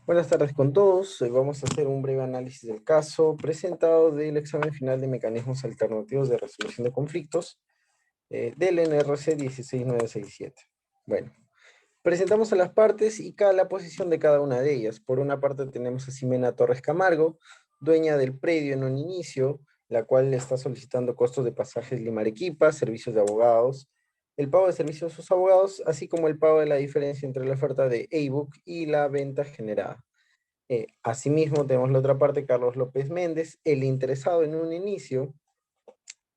Buenas tardes con todos. Hoy vamos a hacer un breve análisis del caso presentado del examen final de mecanismos alternativos de resolución de conflictos del NRC 16967. Bueno, presentamos a las partes y la posición de cada una de ellas. Por una parte tenemos a Ximena Torres Camargo, dueña del predio en un inicio, la cual le está solicitando costos de pasajes Lima-Arequipa, servicios de abogados, el pago de servicios a sus abogados, así como el pago de la diferencia entre la oferta de ebook y la venta generada. Asimismo, tenemos la otra parte, Carlos López Méndez, el interesado en un inicio,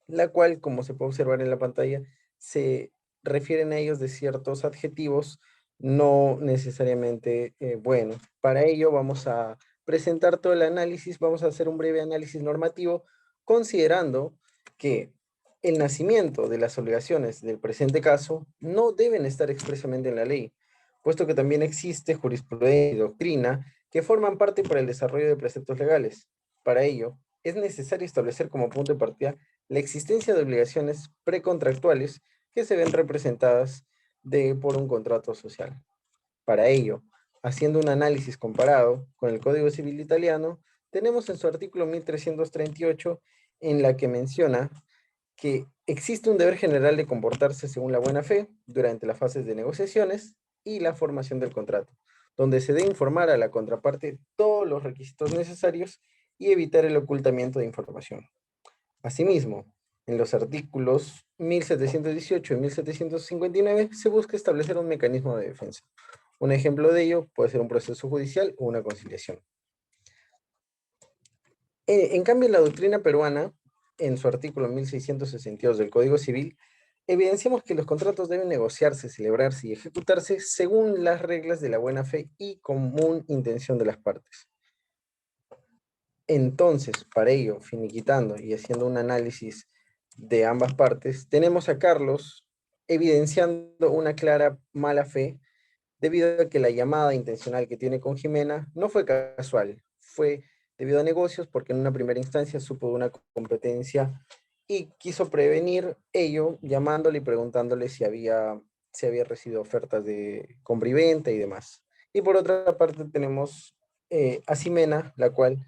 la cual, como se puede observar en la pantalla, se refieren a ellos de ciertos adjetivos no necesariamente buenos. Para ello vamos a presentar todo el análisis, vamos a hacer un breve análisis normativo, considerando que el nacimiento de las obligaciones del presente caso no deben estar expresamente en la ley, puesto que también existe jurisprudencia y doctrina que forman parte para el desarrollo de preceptos legales. Para ello, es necesario establecer como punto de partida la existencia de obligaciones precontractuales que se ven representadas por un contrato social. Para ello, haciendo un análisis comparado con el Código Civil italiano, tenemos en su artículo 1338 en la que menciona que existe un deber general de comportarse según la buena fe durante las fases de negociaciones y la formación del contrato, donde se debe informar a la contraparte todos los requisitos necesarios y evitar el ocultamiento de información. Asimismo, en los artículos 1718 y 1759 se busca establecer un mecanismo de defensa. Un ejemplo de ello puede ser un proceso judicial o una conciliación. En cambio, la doctrina peruana, en su artículo 1662 del Código Civil, evidenciamos que los contratos deben negociarse, celebrarse y ejecutarse según las reglas de la buena fe y común intención de las partes. Entonces, para ello, finiquitando y haciendo un análisis de ambas partes, tenemos a Carlos evidenciando una clara mala fe debido a que la llamada intencional que tiene con Jimena no fue casual, fue debido a negocios porque en una primera instancia supo de una competencia y quiso prevenir ello llamándole y preguntándole si había recibido ofertas de compra y venta y demás. Y por otra parte tenemos a Ximena, la cual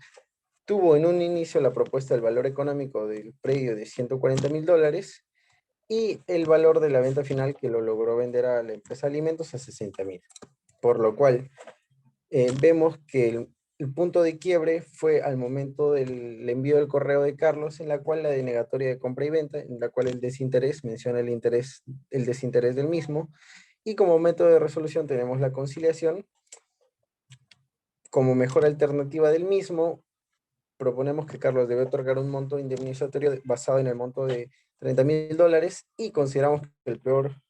tuvo en un inicio la propuesta del valor económico del predio de $140,000 y el valor de la venta final que lo logró vender a la empresa Alimentos a 60,000. Por lo cual vemos que el punto de quiebre fue al momento del envío del correo de Carlos, en la cual la denegatoria de compra y venta, en la cual el desinterés menciona el desinterés del mismo, y como método de resolución tenemos la conciliación. Como mejor alternativa del mismo, proponemos que Carlos debe otorgar un monto indemnizatorio basado en el monto de $30,000 y consideramos que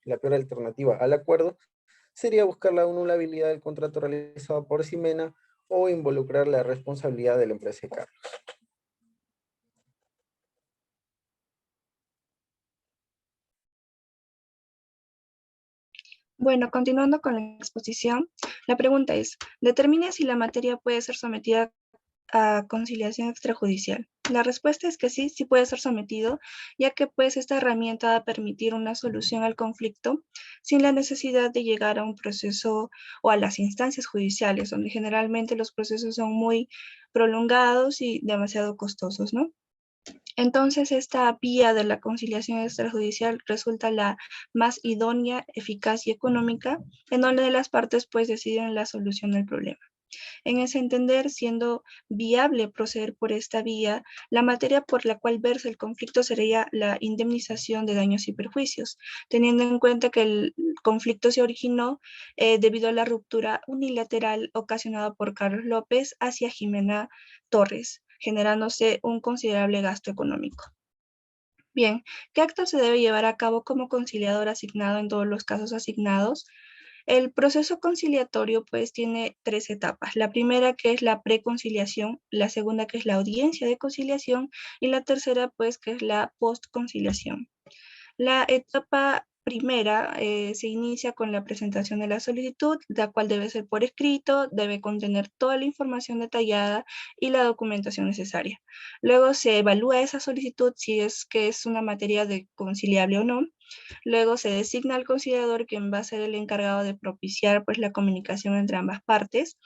la peor alternativa al acuerdo sería buscar la anulabilidad del contrato realizado por Ximena o involucrar la responsabilidad de la empresa de Carlos. Bueno, continuando con la exposición, la pregunta es, determine si la materia puede ser sometida a conciliación extrajudicial. La respuesta es que sí, sí puede ser sometido, ya que pues esta herramienta va a permitir una solución al conflicto sin la necesidad de llegar a un proceso o a las instancias judiciales, donde generalmente los procesos son muy prolongados y demasiado costosos, ¿no? Entonces, esta vía de la conciliación extrajudicial resulta la más idónea, eficaz y económica, en donde las partes pues deciden la solución del problema. En ese entender, siendo viable proceder por esta vía, la materia por la cual versa el conflicto sería la indemnización de daños y perjuicios, teniendo en cuenta que el conflicto se originó debido a la ruptura unilateral ocasionada por Carlos López hacia Ximena Torres, generándose un considerable gasto económico. Bien, ¿qué acto se debe llevar a cabo como conciliador asignado en todos los casos asignados? El proceso conciliatorio pues tiene tres etapas. La primera que es la preconciliación, la segunda que es la audiencia de conciliación y la tercera pues que es la postconciliación. La etapa primera se inicia con la presentación de la solicitud, la cual debe ser por escrito, debe contener toda la información detallada y la documentación necesaria. Luego se evalúa esa solicitud si es que es una materia de conciliable o no. Luego se designa al conciliador, quien va a ser el encargado de propiciar pues la comunicación entre ambas partes,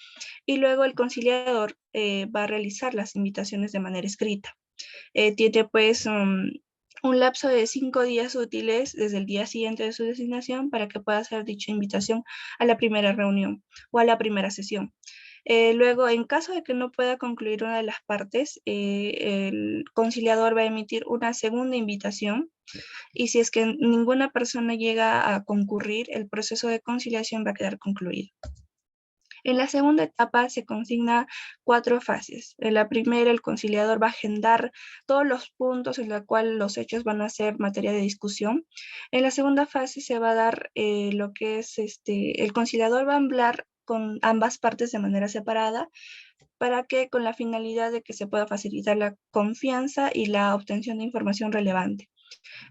y luego el conciliador va a realizar las invitaciones de manera escrita. Tiene pues un lapso de 5 días útiles desde el día siguiente de su designación para que pueda hacer dicha invitación a la primera reunión o a la primera sesión. Luego, en caso de que no pueda concluir una de las partes, el conciliador va a emitir una segunda invitación, y si es que ninguna persona llega a concurrir, el proceso de conciliación va a quedar concluido. En la segunda etapa se consigna 4 fases. En la primera, el conciliador va a agendar todos los puntos en los cuales los hechos van a ser materia de discusión. En la segunda fase se va a dar lo que es, el conciliador va a hablar con ambas partes de manera separada, para que con la finalidad de que se pueda facilitar la confianza y la obtención de información relevante.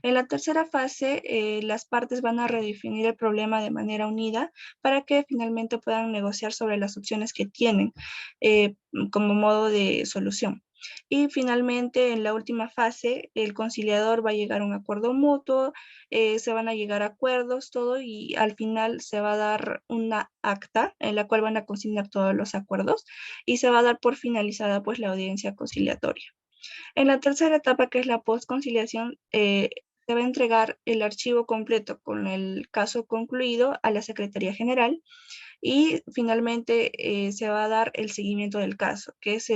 En la tercera fase, las partes van a redefinir el problema de manera unida para que finalmente puedan negociar sobre las opciones que tienen como modo de solución. Y finalmente, en la última fase, el conciliador va a llegar a un acuerdo mutuo, se van a llegar a acuerdos, todo, y al final se va a dar una acta en la cual van a consignar todos los acuerdos y se va a dar por finalizada pues la audiencia conciliatoria. En la tercera etapa, que es la postconciliación, se va a entregar el archivo completo con el caso concluido a la Secretaría General, y finalmente se va a dar el seguimiento del caso, que es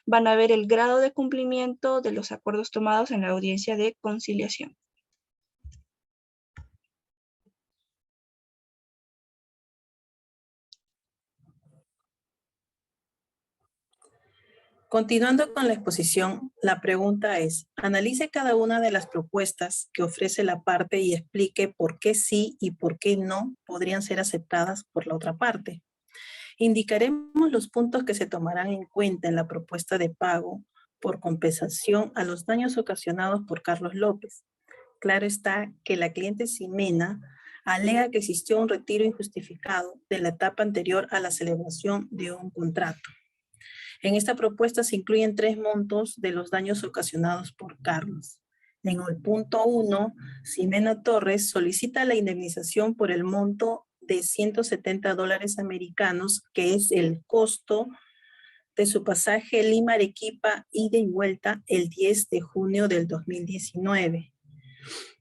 van a ver el grado de cumplimiento de los acuerdos tomados en la audiencia de conciliación. Continuando con la exposición, la pregunta es, analice cada una de las propuestas que ofrece la parte y explique por qué sí y por qué no podrían ser aceptadas por la otra parte. Indicaremos los puntos que se tomarán en cuenta en la propuesta de pago por compensación a los daños ocasionados por Carlos López. Claro está que la cliente Ximena alega que existió un retiro injustificado de la etapa anterior a la celebración de un contrato. En esta propuesta se incluyen 3 montos de los daños ocasionados por Carlos. En el punto 1, Ximena Torres solicita la indemnización por el monto de $170 americanos, que es el costo de su pasaje Lima-Arequipa ida y vuelta el 10 de junio del 2019.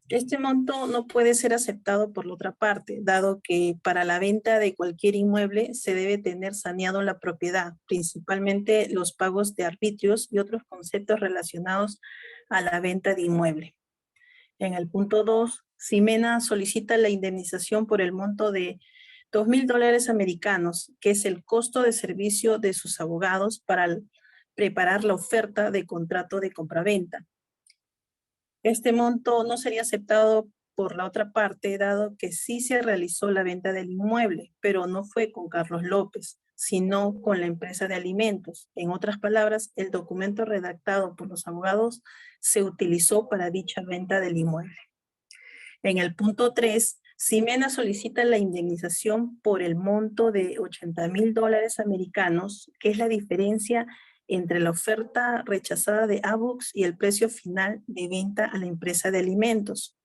Este monto no puede ser aceptado por la otra parte, dado que para la venta de cualquier inmueble se debe tener saneado la propiedad, principalmente los pagos de arbitrios y otros conceptos relacionados a la venta de inmueble. En el punto 2, Ximena solicita la indemnización por el monto de $2,000 americanos, que es el costo de servicio de sus abogados para preparar la oferta de contrato de compraventa. Este monto no sería aceptado por la otra parte, dado que sí se realizó la venta del inmueble, pero no fue con Carlos López, sino con la empresa de alimentos. En otras palabras, el documento redactado por los abogados se utilizó para dicha venta del inmueble. En el punto 3, Ximena solicita la indemnización por el monto de $80,000 americanos, que es la diferencia entre la oferta rechazada de ABUX y el precio final de venta a la empresa de alimentos.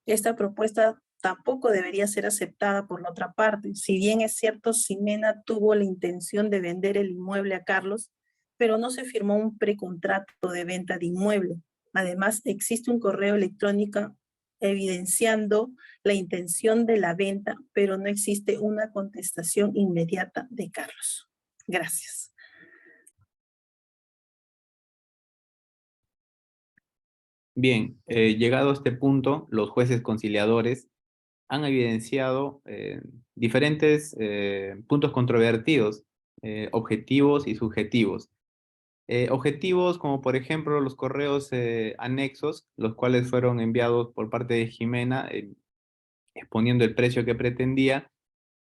Esta propuesta tampoco debería ser aceptada por la otra parte. Si bien es cierto, Ximena tuvo la intención de vender el inmueble a Carlos, pero no se firmó un precontrato de venta de inmueble. Además, existe un correo electrónico evidenciando la intención de la venta, pero no existe una contestación inmediata de Carlos. Gracias. Bien, llegado a este punto, los jueces conciliadores han evidenciado diferentes puntos controvertidos, objetivos y subjetivos. Objetivos como por ejemplo los correos anexos, los cuales fueron enviados por parte de Ximena exponiendo el precio que pretendía,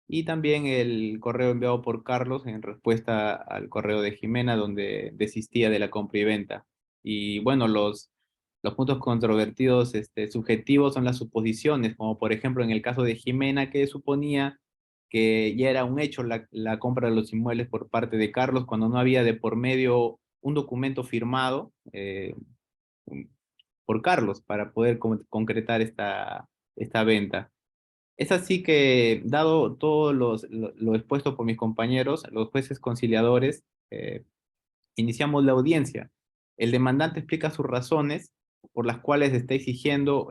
y también el correo enviado por Carlos en respuesta al correo de Ximena donde desistía de la compra y venta. Y bueno, los puntos controvertidos subjetivos son las suposiciones, como por ejemplo en el caso de Ximena, que suponía que ya era un hecho la compra de los inmuebles por parte de Carlos cuando no había de por medio un documento firmado por Carlos para poder concretar esta venta. Es así que, dado todo lo expuesto por mis compañeros, los jueces conciliadores, iniciamos la audiencia. El demandante explica sus razones por las cuales está exigiendo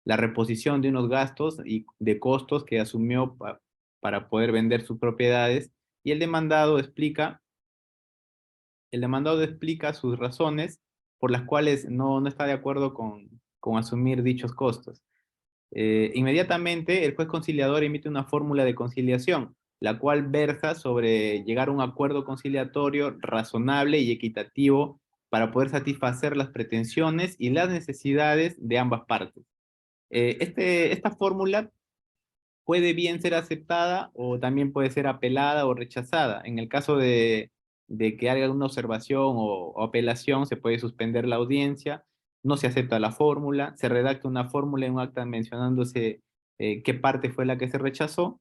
la reposición de unos gastos y de costos que asumió para poder vender sus propiedades, y el demandado explica sus razones por las cuales no está de acuerdo con asumir dichos costos. Inmediatamente, el juez conciliador emite una fórmula de conciliación, la cual versa sobre llegar a un acuerdo conciliatorio razonable y equitativo para poder satisfacer las pretensiones y las necesidades de ambas partes. Esta fórmula puede bien ser aceptada o también puede ser apelada o rechazada. En el caso de que haya alguna observación o apelación, se puede suspender la audiencia, no se acepta la fórmula, se redacta una fórmula en un acta mencionándose qué parte fue la que se rechazó,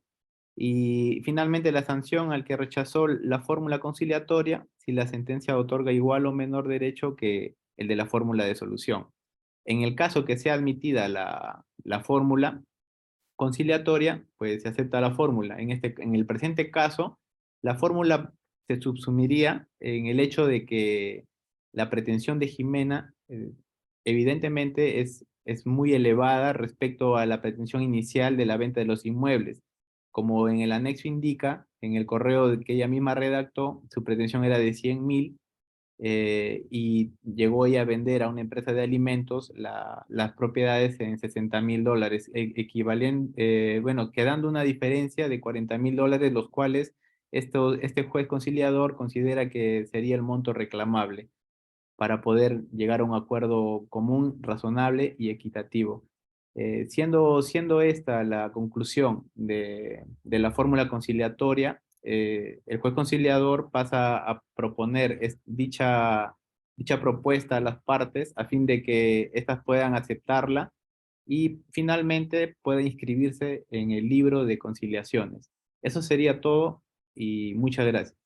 y finalmente la sanción al que rechazó la fórmula conciliatoria si la sentencia otorga igual o menor derecho que el de la fórmula de solución. En el caso que sea admitida la fórmula conciliatoria, pues se acepta la fórmula. En el presente caso, la fórmula se subsumiría en el hecho de que la pretensión de Jimena evidentemente es muy elevada respecto a la pretensión inicial de la venta de los inmuebles. Como en el anexo indica, en el correo que ella misma redactó, su pretensión era de 100.000, y llegó ella a vender a una empresa de alimentos las propiedades en $60.000, bueno, quedando una diferencia de $40.000, los cuales este juez conciliador considera que sería el monto reclamable para poder llegar a un acuerdo común, razonable y equitativo. Siendo esta la conclusión de la fórmula conciliatoria, el juez conciliador pasa a proponer dicha propuesta a las partes a fin de que éstas puedan aceptarla y finalmente pueda inscribirse en el libro de conciliaciones. Eso sería todo y muchas gracias.